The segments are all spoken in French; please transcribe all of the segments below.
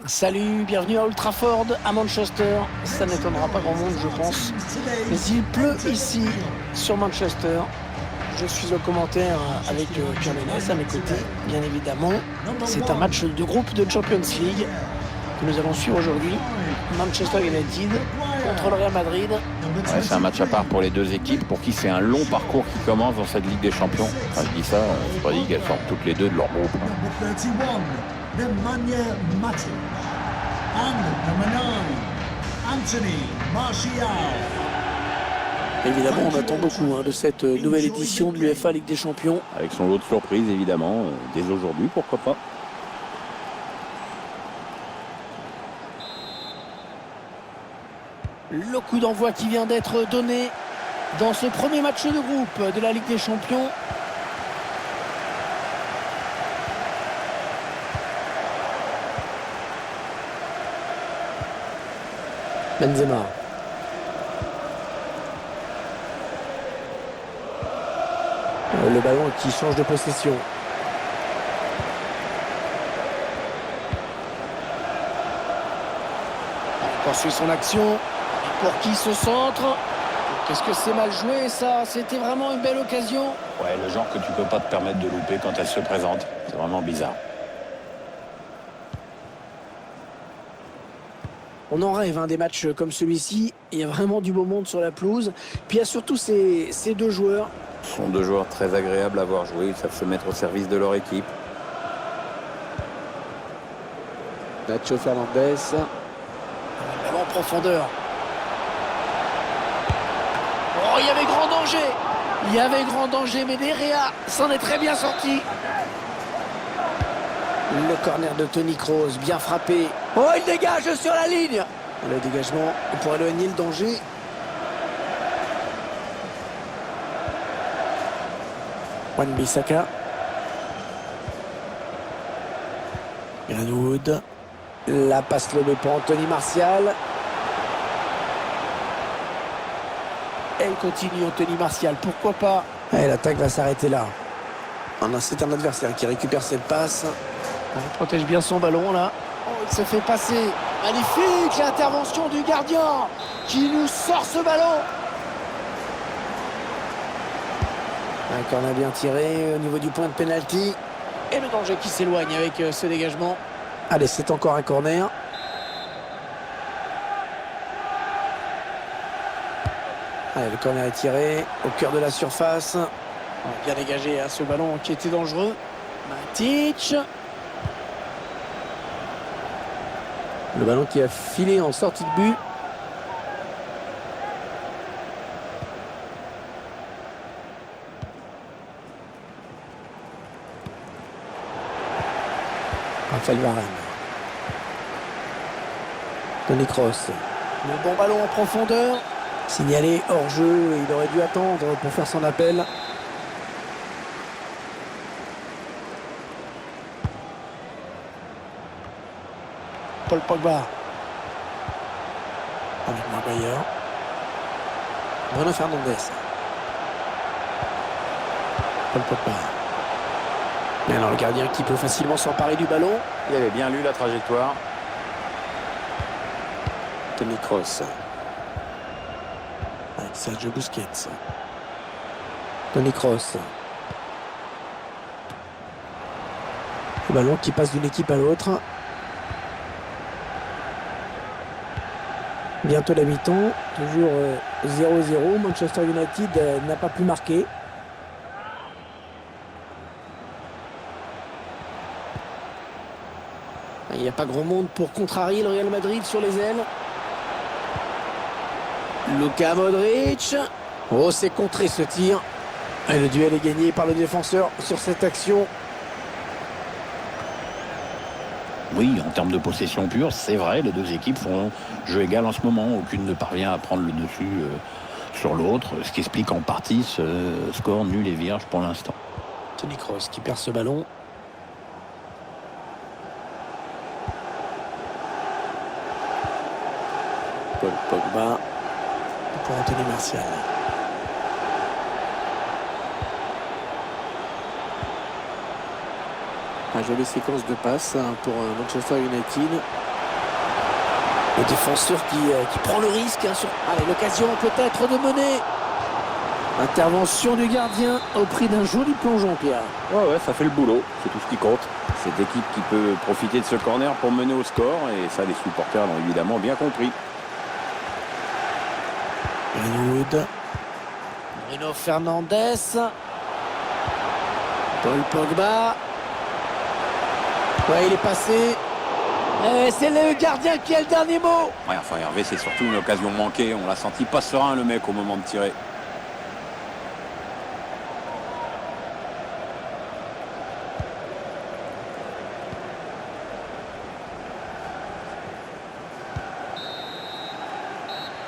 Salut, bienvenue à Old Trafford, à Manchester. Ça n'étonnera pas grand monde, je pense. Mais il pleut ici, sur Manchester. Je suis au commentaire avec Pierre Ménès à mes côtés, bien évidemment. C'est un match de groupe de Champions League que nous allons suivre aujourd'hui. Manchester United contre le Real Madrid. Ouais, c'est un match à part pour les deux équipes, pour qui c'est un long parcours qui commence dans cette Ligue des Champions. Enfin, je dis ça, c'est pas dit qu'elles sortent toutes les deux de leur groupe. Nemanja Matic. And number 9, Anthony Martial. Évidemment, on attend beaucoup de cette nouvelle édition de l'UEFA Ligue des Champions. Avec son lot de surprises, évidemment, dès aujourd'hui, pourquoi pas. Le coup d'envoi qui vient d'être donné dans ce premier match de groupe de la Ligue des Champions. Benzema. Le ballon qui change de possession. Il poursuit son action. Pour qui ce centre? Qu'est-ce que c'est mal joué ça? C'était vraiment une belle occasion. Ouais, le genre que tu peux pas te permettre de louper quand elle se présente. C'est vraiment bizarre. On en rêve des matchs comme celui-ci. Il y a vraiment du beau monde sur la pelouse. Puis il y a surtout ces deux joueurs. Ce sont deux joueurs très agréables à voir jouer. Ils savent se mettre au service de leur équipe. Nacho Fernandez. Ballon en profondeur. Oh, il y avait grand danger. Il y avait grand danger, mais Derrea s'en est très bien sorti. Le corner de Toni Kroos, bien frappé. Oh, il dégage sur la ligne. Le dégagement pour éloigner le danger. Wan-Bissaka. Greenwood. La passe lobée pour Anthony Martial. Elle continue, Anthony Martial, pourquoi pas. Et l'attaque va s'arrêter là. C'est un adversaire qui récupère cette passe. Il protège bien son ballon là. Oh, il se fait passer. Magnifique l'intervention du gardien qui nous sort ce ballon. Un corner bien tiré au niveau du point de pénalty. Et le danger qui s'éloigne avec ce dégagement. Allez, c'est encore un corner. Allez, le corner est tiré au cœur de la surface. Bien dégagé ce ballon qui était dangereux. Matic. Le ballon qui a filé en sortie de but. Raphaël Varane. Toni Kroos. Le bon ballon en profondeur. Signalé hors jeu, il aurait dû attendre pour faire son appel. Paul Pogba. Avec Maguire. Bruno Fernandes. Paul Pogba. Et alors le gardien qui peut facilement s'emparer du ballon. Il avait bien lu la trajectoire. Toni Kroos. Avec Sergio Busquets. Toni Kroos. Le ballon qui passe d'une équipe à l'autre. Bientôt la mi-temps, toujours 0-0. Manchester United n'a pas pu marquer. Il n'y a pas grand monde pour contrarier le Real Madrid sur les ailes. Luka Modric. Oh, c'est contré ce tir. Et le duel est gagné par le défenseur sur cette action. Oui, en termes de possession pure, c'est vrai, les deux équipes font jeu égal en ce moment. Aucune ne parvient à prendre le dessus sur l'autre, ce qui explique en partie ce score nul et vierge pour l'instant. Toni Kroos qui perd ce ballon. Paul Pogba pour Anthony Martial. une jolie séquence de passes pour Manchester United. Le défenseur qui prend le risque. Allez, l'occasion peut-être de mener. Intervention du gardien au prix d'un joli plongeon, Pierre. Ouais, ça fait le boulot. C'est tout ce qui compte. Cette équipe qui peut profiter de ce corner pour mener au score. Et ça, les supporters l'ont évidemment bien compris. Greenwood. Bruno Fernandes. Paul Pogba. Ouais, il est passé. C'est le gardien qui a le dernier mot. Ouais, enfin, Hervé, c'est surtout une occasion manquée. On l'a senti pas serein, le mec, au moment de tirer.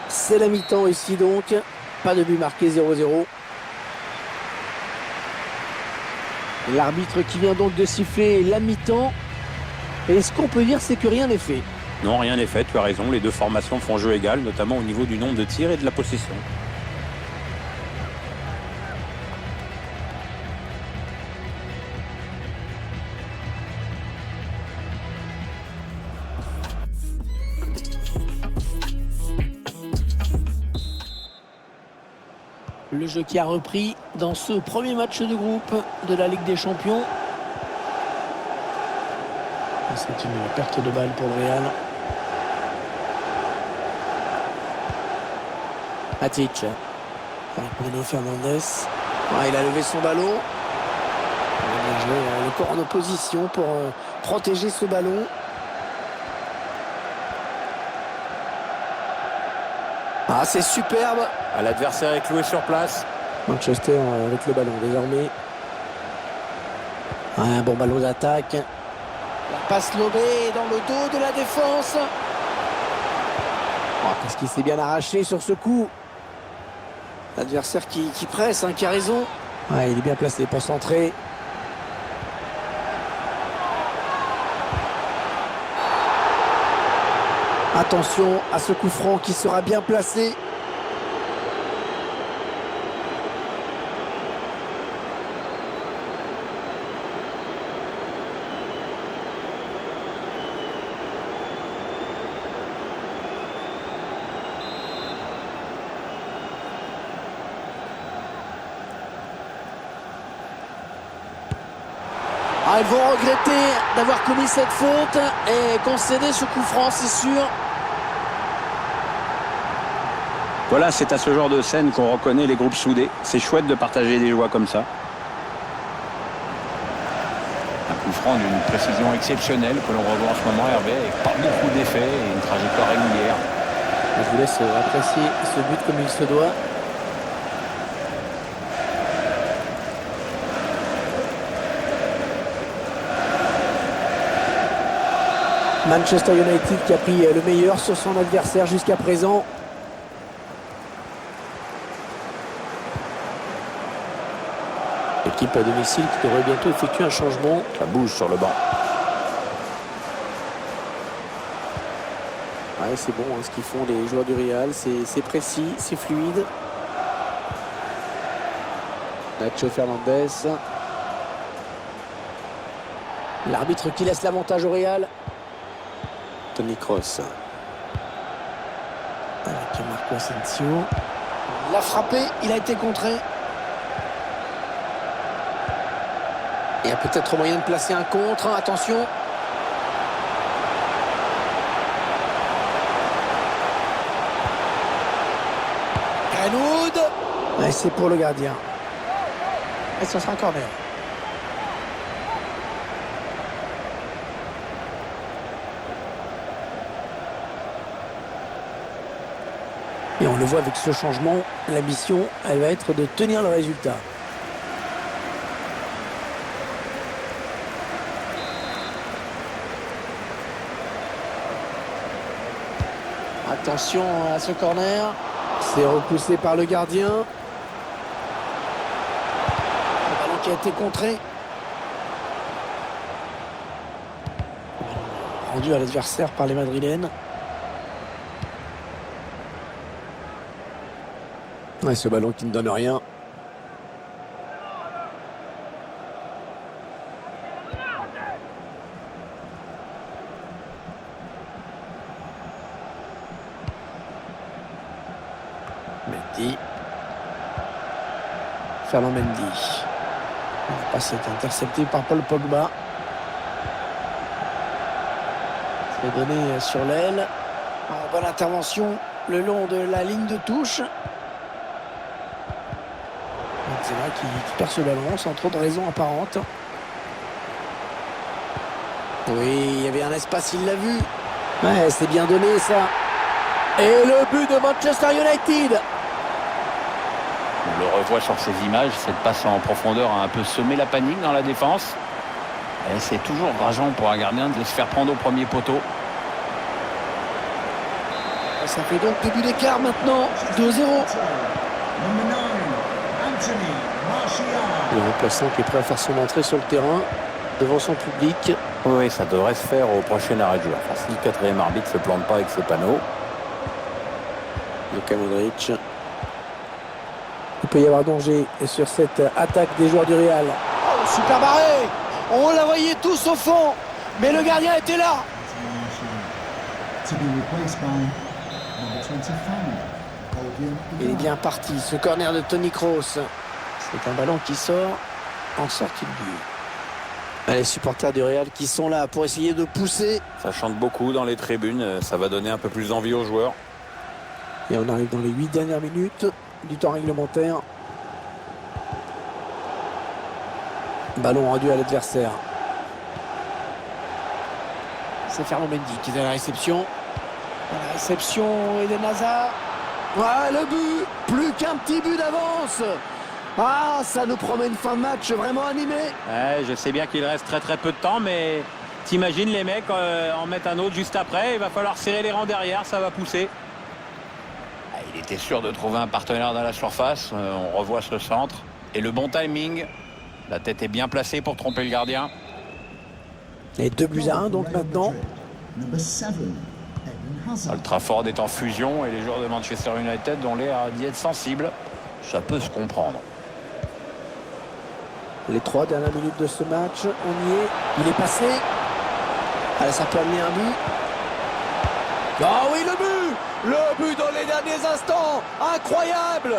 C'est la mi-temps ici donc. Pas de but marqué, 0-0. L'arbitre qui vient donc de siffler la mi-temps. Et ce qu'on peut dire, c'est que rien n'est fait. Non, rien n'est fait, tu as raison. Les deux formations font jeu égal, notamment au niveau du nombre de tirs et de la possession. Le jeu qui a repris dans ce premier match de groupe de la Ligue des Champions. C'est une perte de balle pour le Real. Matic. Bruno Fernandes. Il a levé son ballon. Il a joué le corps en opposition pour protéger ce ballon. C'est superbe. L'adversaire est cloué sur place. Manchester avec le ballon désormais. Un bon ballon d'attaque. La passe lobée dans le dos de la défense. Qu'est-ce qu'il s'est bien arraché sur ce coup. L'adversaire qui presse, qui a raison. Il est bien placé pour centrer. Attention à ce coup franc qui sera bien placé. Ils vont regretter d'avoir commis cette faute et concéder ce coup franc, c'est sûr. Voilà, c'est à ce genre de scène qu'on reconnaît les groupes soudés. C'est chouette de partager des joies comme ça. Un coup franc d'une précision exceptionnelle que l'on revoit en ce moment, Hervé, avec pas beaucoup d'effets et une trajectoire régulière. Je vous laisse apprécier ce but comme il se doit. Manchester United qui a pris le meilleur sur son adversaire jusqu'à présent. L'équipe à domicile qui devrait bientôt effectuer un changement. Ça bouge sur le banc. C'est bon ce qu'ils font les joueurs du Real. C'est précis, c'est fluide. Nacho Fernandes. L'arbitre qui laisse l'avantage au Real. Toni Kroos. Avec Marco Asensio. Il a frappé, il a été contré. Il y a peut-être moyen de placer un contre. Attention. Greenwood. C'est pour le gardien. Et ça sera un corner. Et on le voit avec ce changement, la mission, elle va être de tenir le résultat. Attention à ce corner. C'est repoussé par le gardien. Le ballon qui a été contré. Rendu à l'adversaire par les Madrilènes. Ce ballon qui ne donne rien. Verratti. Ferland Mendy. La passe est interceptée par Paul Pogba. C'est donné sur l'aile. Bonne intervention le long de la ligne de touche. Benzema qui perd ce ballon sans trop de raison apparente. Oui, il y avait un espace, il l'a vu. Ouais, c'est bien donné ça. Et le but de Manchester United. On le revoit sur ces images, cette passe en profondeur a un peu semé la panique dans la défense. Et c'est toujours rageant pour un gardien de se faire prendre au premier poteau. Ça fait donc 2 buts d'écart maintenant, 2-0. Number 9, Anthony Martial. Le remplaçant qui est prêt à faire son entrée sur le terrain devant son public. Oui, ça devrait se faire au prochain arrêt de jeu. Enfin, si le quatrième arbitre ne se plante pas avec ses panneaux. Luka Modric. Il peut y avoir danger sur cette attaque des joueurs du Real. Oh, super barré. On la voyait tous au fond, mais le gardien était là. To be replaced by number 25, Odion Il est Igalo. bien parti, ce corner de Toni Kroos. C'est un ballon qui sort en sortie de but. Les supporters du Real qui sont là pour essayer de pousser. Ça chante beaucoup dans les tribunes, ça va donner un peu plus d'envie aux joueurs. Et on arrive dans les 8 dernières minutes du temps réglementaire. Ballon rendu à l'adversaire. C'est Ferland Mendy qui est à la réception. À la réception, Eden Hazard. Ah, le but. Plus qu'un petit but d'avance. Ah, ça nous promet une fin de match vraiment animée. Ouais, je sais bien qu'il reste très peu de temps, mais t'imagines les mecs en mettre un autre juste après. Il va falloir serrer les rangs derrière, ça va pousser. Il était sûr de trouver un partenaire dans la surface. On revoit ce centre. Et le bon timing. La tête est bien placée pour tromper le gardien. Et 2-1 donc maintenant. Number 7, Eden Hazard. Old Trafford est en fusion et les joueurs de Manchester United ont l'air d'y être sensibles. Ça peut se comprendre. Les 3 dernières minutes de ce match, on y est. Il est passé. Allez, ça peut amener un but. Ah oui, le but. Le but dans les derniers instants. Incroyable.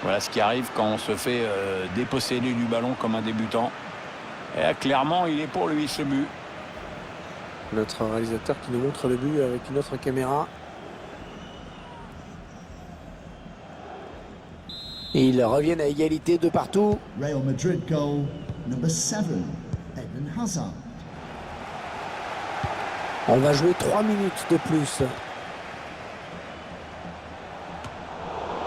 Voilà ce qui arrive quand on se fait déposséder du ballon comme un débutant. Et là, clairement, il est pour lui ce but. Notre réalisateur qui nous montre le but avec une autre caméra. Et ils reviennent à égalité de partout. Real Madrid goal. Number 7, Eden Hazard. On va jouer 3 minutes de plus.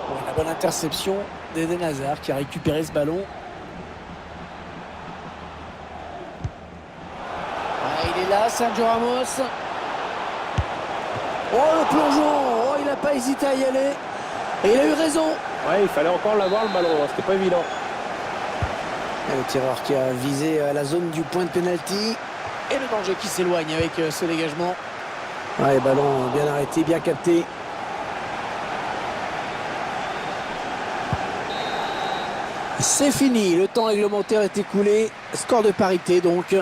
Bon, la bonne interception d'Eden Hazard qui a récupéré ce ballon. Ah, il est là, Sergio Ramos. Oh, le plongeon. Oh, il n'a pas hésité à y aller. Et il a eu raison. Ouais, il fallait encore l'avoir le ballon, hein, c'était pas évident. Et le tireur qui a visé la zone du point de pénalty. Et le danger qui s'éloigne avec ce dégagement. Ouais, ballon bien arrêté, bien capté. C'est fini, le temps réglementaire est écoulé. Score de parité donc.